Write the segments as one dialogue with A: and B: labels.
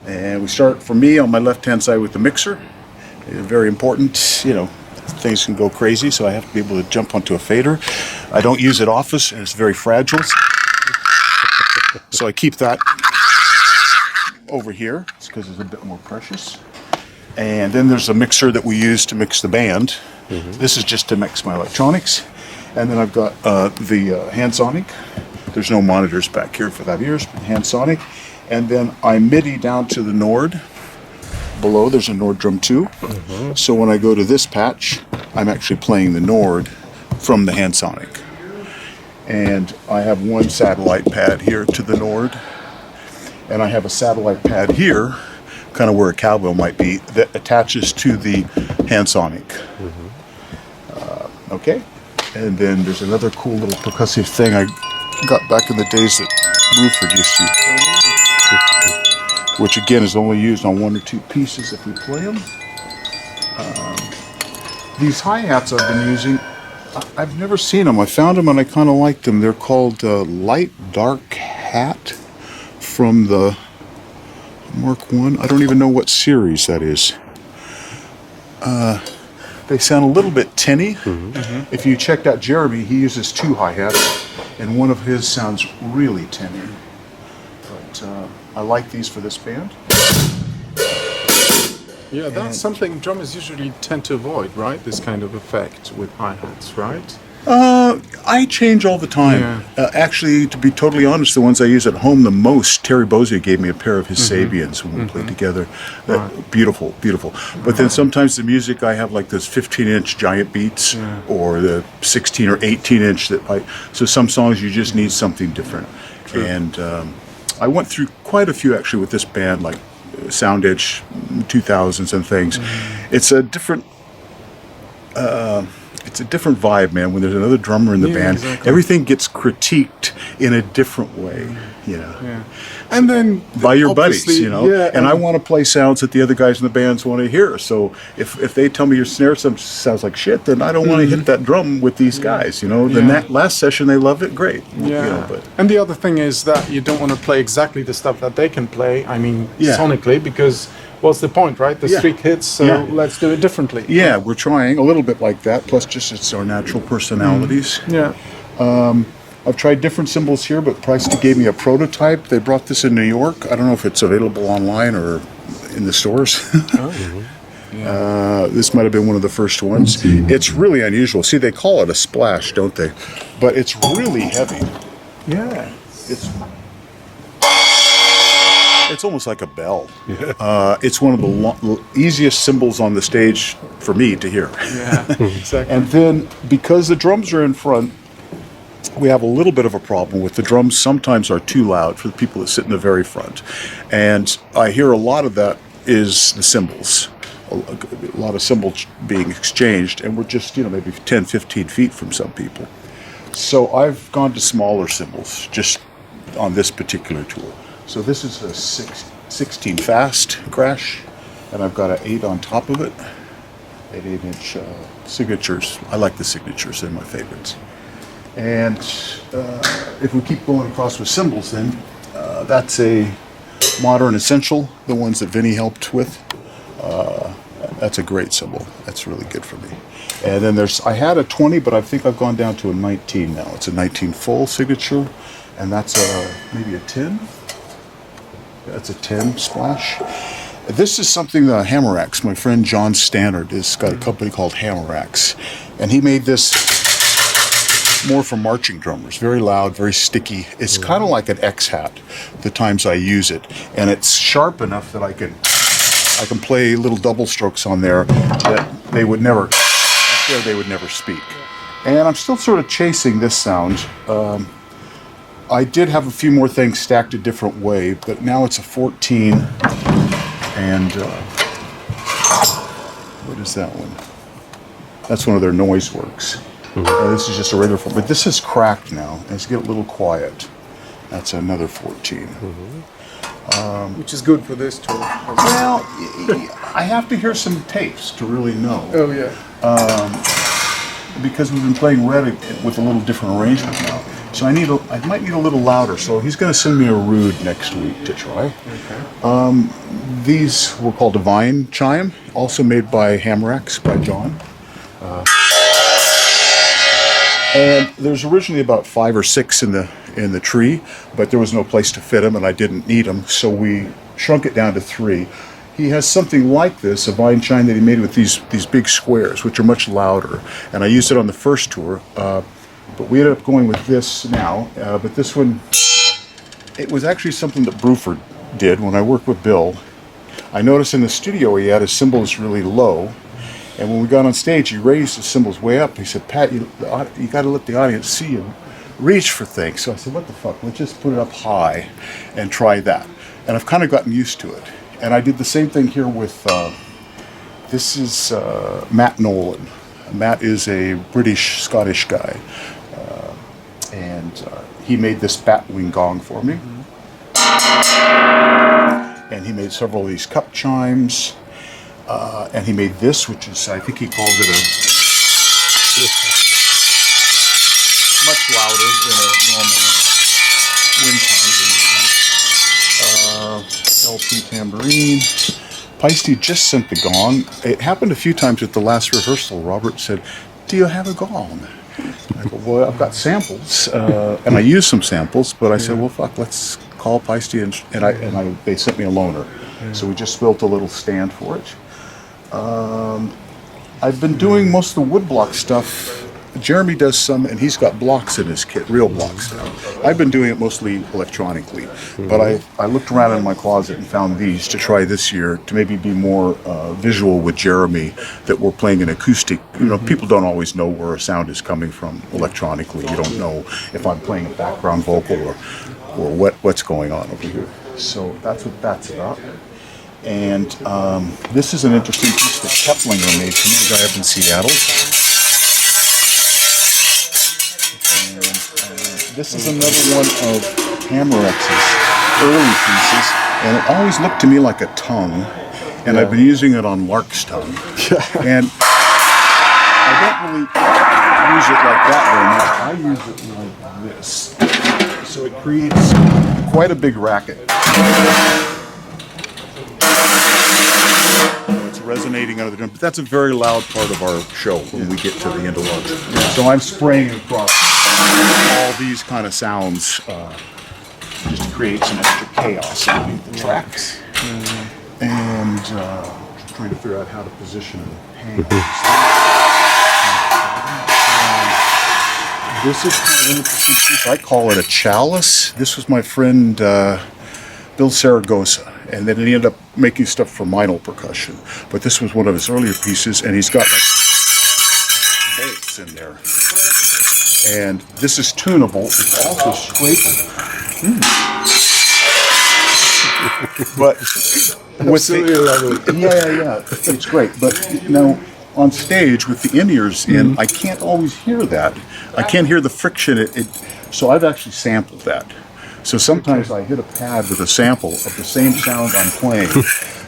A: And we start, for me, on my left-hand side with the mixer. Very important, you know, things can go crazy, so I have to be able to jump onto a fader. I don't use it often, and it's very fragile. So I keep that over here, because it's a bit more precious. And then there's a mixer that we use to mix the band. This is just to mix my electronics. And then I've got the hand sonic. There's no monitors back here for that ears, but hand sonic. And then I MIDI down to the Nord. Below there's a Nord drum too. So when I go to this patch, I'm actually playing the Nord from the hand sonic. And I have one satellite pad here to the Nord. And I have a satellite pad here, kind of where a cowbell might be, that attaches to the hand sonic. Okay, and then there's another cool little percussive thing I got back in the days that Ruford used to use, which again is only used on one or two pieces if we play them. These hi-hats I've been using, I've never seen them. I found them and I kind of like them. They're called Light Dark Hat from the Mark 1. I don't even know what series that is. They sound a little bit tinny. If you checked out Jeremy, he uses two hi-hats, and one of his sounds really tinny. But I like these for this band.
B: Yeah, that's something drummers usually tend to avoid, right? This kind of effect with hi-hats, right?
A: I change all the time. Actually, to be totally honest, the ones I use at home the most, Terry Bozzio gave me a pair of his Sabians when we played together. Beautiful, beautiful. But then sometimes the music, I have like those 15-inch giant beats or the 16 or 18-inch so some songs you just need something different. And I went through quite a few actually with this band, like Sound Edge 2000s and things. It's a different vibe, man, when there's another drummer in the band.
B: Exactly.
A: Everything gets critiqued in a different way, you know.
B: And then
A: by your buddies, you know. And I want to play sounds that the other guys in the bands want to hear. So if they tell me your snare sounds like shit, then I don't want to hit that drum with these guys, you know. Then that last session they loved it, great. You know, but
B: and the other thing is that you don't want to play exactly the stuff that they can play, I mean, sonically, because what's the point, right? The streak hits, so let's do it differently.
A: Yeah, we're trying a little bit like that, plus just it's our natural personalities. I've tried different cymbals here, but Paiste gave me a prototype. They brought this in New York. I don't know if it's available online or in the stores. This might have been one of the first ones. It's really unusual. See, they call it a splash, don't they? But it's really heavy.
B: Yeah.
A: It's almost like a bell. It's one of the easiest cymbals on the stage for me to hear.
B: Exactly.
A: And then, because the drums are in front, we have a little bit of a problem with the drums. Sometimes are too loud for the people that sit in the very front. And I hear a lot of that is the cymbals. A lot of cymbals being exchanged, and we're just, maybe 10, 15 feet from some people. So I've gone to smaller cymbals just on this particular tour. So this is a 16 Fast Crash, and I've got an 8 on top of it. 8-inch signatures. I like the signatures, they're my favorites. And if we keep going across with cymbals, then that's a Modern Essential, the ones that Vinnie helped with. That's a great cymbal. That's really good for me. And then I had a 20, but I think I've gone down to a 19 now. It's a 19 full signature, and that's maybe a 10. That's a 10 splash. This is something that Hammer Axe, my friend John Stannard, has got a company called Hammer Axe, and he made this more for marching drummers. Very loud, very sticky. It's kind of like an X hat the times I use it, and it's sharp enough that I can play little double strokes on there that they would never speak. And I'm still sort of chasing this sound. I did have a few more things stacked a different way, but now it's a 14, and what is that one? That's one of their Noise Works. This is just a regular 4, but this is cracked now. It's getting a little quiet. That's another 14.
B: Which is good for this tour.
A: Well, I have to hear some tapes to really know.
B: Oh yeah.
A: Because we've been playing red with a little different arrangement now. So I might need a little louder. So he's going to send me a Rude next week to try.
B: Okay.
A: These were called Divine Chime, also made by Hammerax by John. And there's originally about 5 or 6 in the tree, but there was no place to fit them, and I didn't need them, so we shrunk it down to 3. He has something like this, a vine chime that he made with these big squares, which are much louder. And I used it on the first tour, but we ended up going with this now. But this one, it was actually something that Bruford did when I worked with Bill. I noticed in the studio he had his cymbals really low. And when we got on stage, he raised his cymbals way up. He said, Pat, you got to let the audience see you reach for things. So I said, what the fuck? Let's just put it up high and try that. And I've kind of gotten used to it. And I did the same thing here with, this is Matt Nolan. Matt is a British-Scottish guy. And he made this batwing gong for me. And he made several of these cup chimes. And he made this, which is, I think he called it a much louder than a normal wind chime. LP tambourine. Paiste just sent the gong. It happened a few times at the last rehearsal. Robert said, do you have a gong? I go, well, I've got samples. And I used some samples, but I said, well, fuck, let's call Paiste. And they sent me a loaner. So we just built a little stand for it. I've been doing most of the woodblock stuff. Jeremy does some, and he's got blocks in his kit, real blocks now. I've been doing it mostly electronically, but I looked around in my closet and found these to try this year to maybe be more visual with Jeremy, that we're playing an acoustic. You know, people don't always know where a sound is coming from electronically. You don't know if I'm playing a background vocal or what's going on over here. So that's what that's about. And this is an interesting piece that Keplinger made for me, the guy up in Seattle. And this is another one of Hammerax's early pieces, and it always looked to me like a tongue, and I've been using it on Lark's tongue. And I don't really use it like that very much. I use it like this. So it creates quite a big racket. Resonating under the drum, but that's a very loud part of our show when we get to the end of lunch. So I'm spraying across all these kind of sounds just to create some extra chaos underneath the tracks. And just trying to figure out how to position and hang. This is kind of an interesting piece. I call it a chalice. This was my friend Bill Saragosa. And then he ended up making stuff for Minor percussion. But this was one of his earlier pieces, and he's got like bolts in there. And this is tunable. It's also scrapable. But with yeah, it's great. But now on stage with the in-ears in, I can't always hear that. I can't hear the friction. So I've actually sampled that. So sometimes I hit a pad with a sample of the same sound I'm playing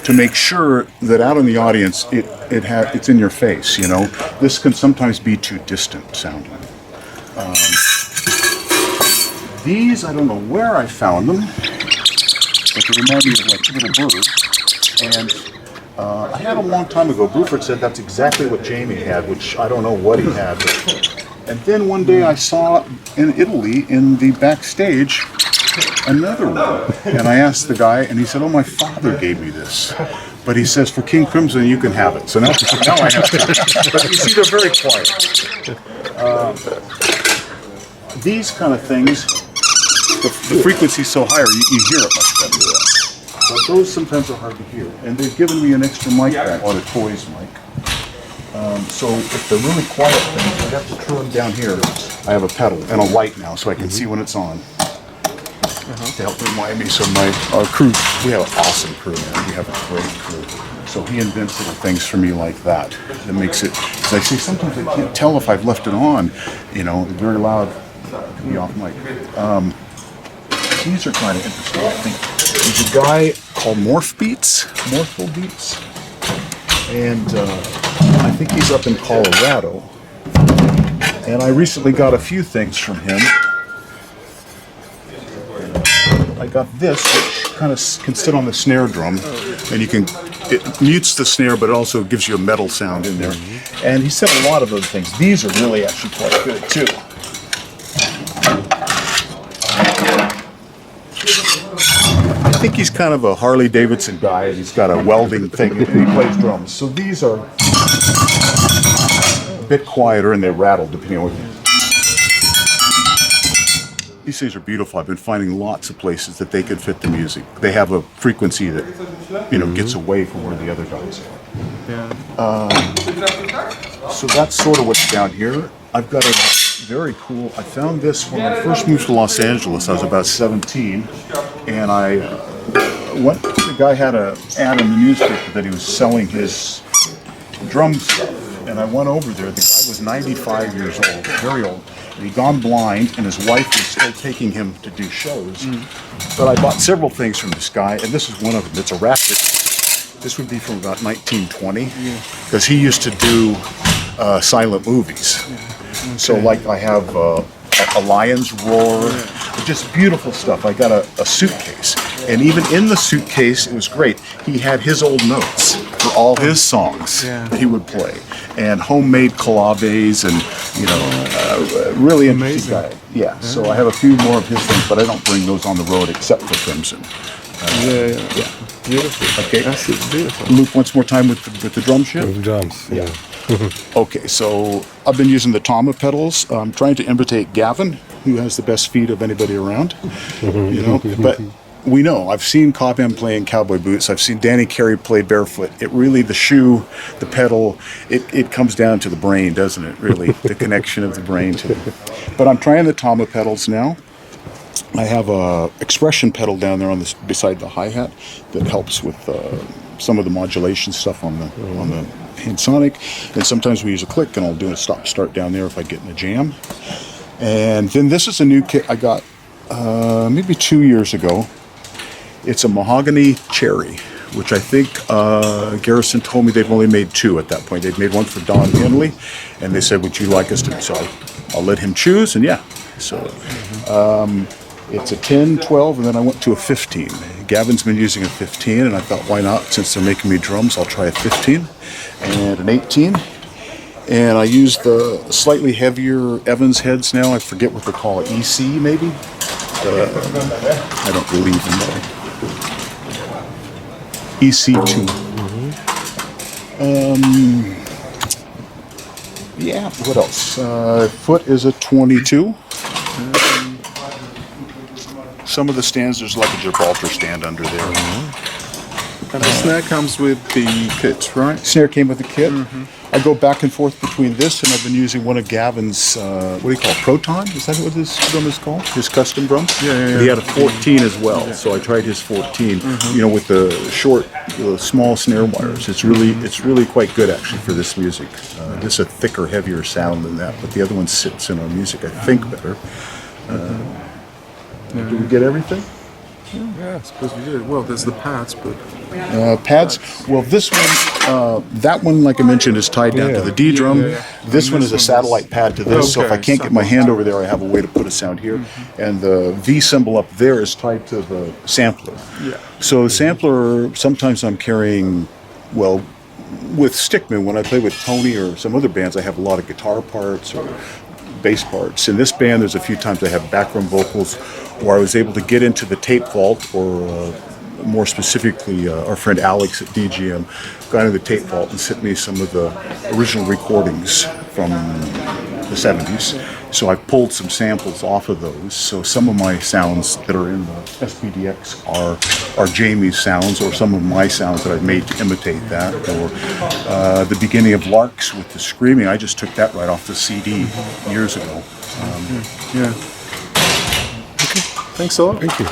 A: to make sure that out in the audience it's in your face, you know. This can sometimes be too distant sounding. These, I don't know where I found them, but they remind me of like little birds. And I had them a long time ago. Bruford said that's exactly what Jamie had, which I don't know what he had. And then one day I saw in Italy, in the backstage, another one. And I asked the guy, and he said, oh, my father gave me this. But he says, for King Crimson, you can have it. So now I have to. But you see, they're very quiet. These kind of things, the frequency's so higher, you hear it much better. But those sometimes are hard to hear. And they've given me an extra mic back, or a toys mic. So if they're really quiet things, I have to turn them down here. I have a pedal and a light now, so I can see when it's on. To help remind me. So our crew, we have an awesome crew, man. We have a great crew. So he invents little things for me like that. That makes it, as I say, sometimes I can't tell if I've left it on, you know, very loud, it can be off mic. These are kind of interesting, I think. There's a guy called Morpho Beats. And I think he's up in Colorado. And I recently got a few things from him. I got this, which kind of can sit on the snare drum, and it mutes the snare, but it also gives you a metal sound in there. And he said a lot of other things. These are really actually quite good too. I think he's kind of a Harley Davidson guy, and he's got a welding thing, and he plays drums. So these are a bit quieter, and they rattle depending on what you. These things are beautiful. I've been finding lots of places that they could fit the music. They have a frequency that, gets away from where the other guys are.
B: Yeah.
A: So that's sort of what's down here. I've got a very cool, I found this when I first moved to Los Angeles. I was about 17, and the guy had an ad in the newspaper that he was selling his drum stuff. And I went over there. The guy was 95 years old, very old. And he'd gone blind, and his wife was still taking him to do shows. But I bought several things from this guy, and this is one of them. It's a racket. This would be from about 1920, because he used to do silent movies. Okay. So, like, I have a lion's roar, just beautiful stuff. I got a suitcase, and even in the suitcase, it was great. He had his old notes for all his songs that he would play, and homemade claves, and really interesting guy. Yeah. So I have a few more of his things, but I don't bring those on the road except for Crimson.
B: Yeah. Beautiful.
A: Okay.
B: That's beautiful.
A: Loop once more time with the drum shit.
C: With drums.
A: Yeah. Okay, so I've been using the Tama pedals. I'm trying to imitate Gavin, who has the best feet of anybody around. But we know, I've seen Cobham play in cowboy boots. I've seen Danny Carey play barefoot. It really, the shoe, the pedal, it comes down to the brain, doesn't it? Really, the connection of the brain to it. But I'm trying the Tama pedals now. I have a expression pedal down there beside the hi-hat that helps with some of the modulation stuff on the Sonic, and sometimes we use a click, and I'll do a stop-start down there if I get in a jam. And then this is a new kit I got maybe 2 years ago. It's a mahogany cherry, which I think Garrison told me they've only made 2 at that point. They'd made one for Don Henley, and they said, would you like us to? So I'll let him choose, and yeah. So it's a 10, 12, and then I went to a 15. Gavin's been using a 15, and I thought, why not? Since they're making me drums, I'll try a 15 and an 18. And I use the slightly heavier Evans heads now. I forget what they call it, EC maybe? I don't believe in that. EC2. Yeah, what else? Foot is a 22. Some of the stands, there's like a Gibraltar stand under there.
B: And the snare comes with the kit, right?
A: Snare came with the kit. I go back and forth between this, and I've been using one of Gavin's, what do you call it, Proton? Is that what this drum is called? His custom drum?
B: Yeah.
A: He had a 14 as well, so I tried his 14, with the short, small snare wires. It's really quite good, actually, for this music. This is a thicker, heavier sound than that, but the other one sits in our music, I think, better. Did we get everything?
B: Yeah, I suppose we did. Well, there's the pads, but...
A: Pads? Well, this one, that one, like I mentioned, is tied down to the D drum. This one is a satellite pad to this, so if I can't get my hand over there, I have a way to put a sound here. And the V symbol up there is tied to the sampler.
B: Yeah.
A: So the sampler, sometimes I'm carrying, well, with Stickman, when I play with Tony or some other bands, I have a lot of guitar parts or bass parts. In this band, there's a few times I have background vocals, or I was able to get into the tape vault, or more specifically, our friend Alex at DGM got into the tape vault and sent me some of the original recordings from the 70s. So I pulled some samples off of those. So some of my sounds that are in the SPD-SX are Jamie's sounds, or some of my sounds that I've made to imitate that. Or the beginning of Larks with the screaming, I just took that right off the CD years ago.
B: Yeah. Okay. Thanks a lot.
C: Thank you.